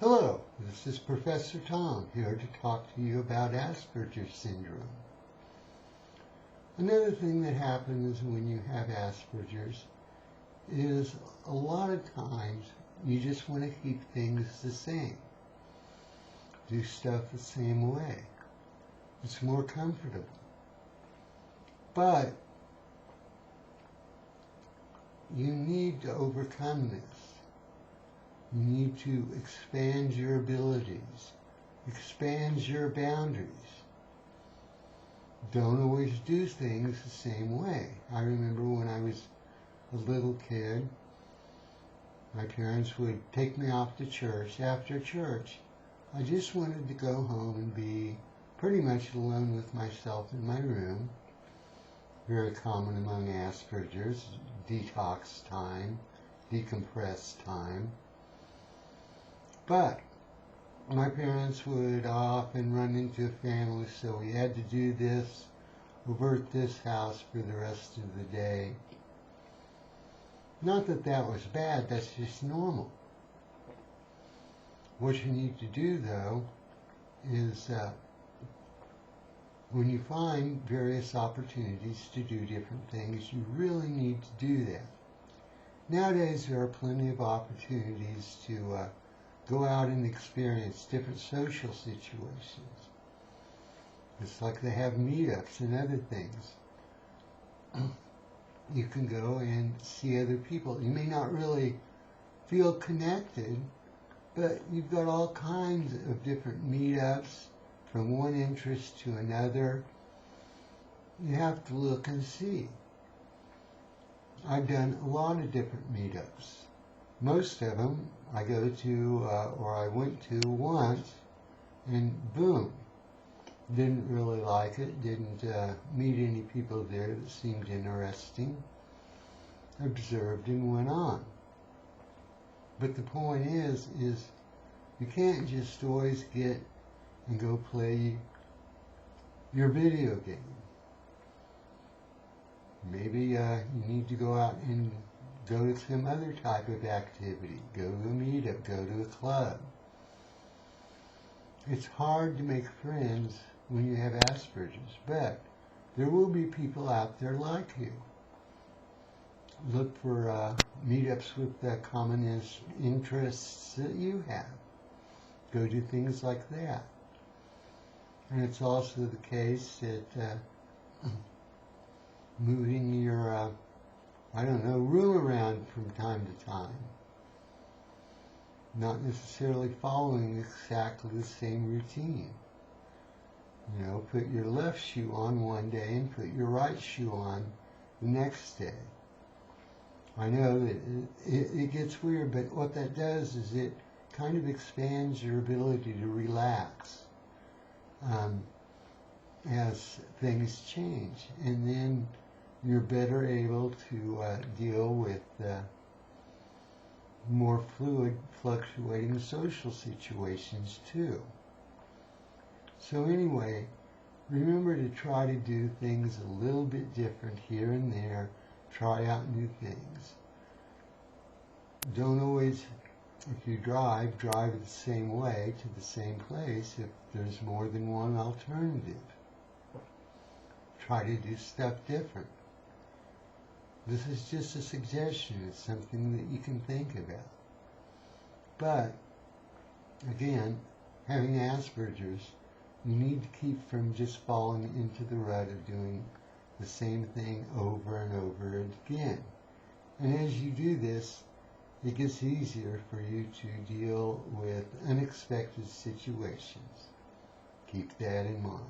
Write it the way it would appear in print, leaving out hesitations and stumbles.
Hello, this is Professor Tom here to talk to you about Asperger syndrome. Another thing that happens when you have Asperger's is a lot of times you just want to keep things the same. Do stuff the same way. It's more comfortable. But you need to overcome this. You need to expand your abilities, expand your boundaries. Don't always do things the same way. I remember when I was a little kid, my parents would take me off to church. After church, I just wanted to go home and be pretty much alone with myself in my room. Very common among Asperger's, detox time, decompress time. But my parents would often run into a family, so we had to do this over at this house for the rest of the day. Not that that was bad, that's just normal. What you need to do, though, is when you find various opportunities to do different things, you really need to do that. Nowadays, there are plenty of opportunities to go out and experience different social situations. It's like they have meetups and other things. You can go and see other people. You may not really feel connected, but you've got all kinds of different meetups from one interest to another. You have to look and see. I've done a lot of different meetups. Most of them I go to, or I went to once, and boom, didn't really like it, didn't meet any people there that seemed interesting, observed and went on. But the point is you can't just always get and go play your video game. Maybe you need to go out and go to some other type of activity, go to a meetup, go to a club. It's hard to make friends when you have Asperger's, but there will be people out there like you. Look for meetups with common interests that you have. Go do things like that. And it's also the case that moving your room around from time to time. Not necessarily following exactly the same routine. You know, put your left shoe on one day and put your right shoe on the next day. I know that it gets weird, but what that does is it kind of expands your ability to relax as things change. And then you're better able to deal with more fluid, fluctuating social situations too. So anyway, remember to try to do things a little bit different here and there. Try out new things. Don't always, if you drive the same way to the same place if there's more than one alternative. Try to do stuff different. This is just a suggestion. It's something that you can think about. But, again, having Asperger's, you need to keep from just falling into the rut of doing the same thing over and over again. And as you do this, it gets easier for you to deal with unexpected situations. Keep that in mind.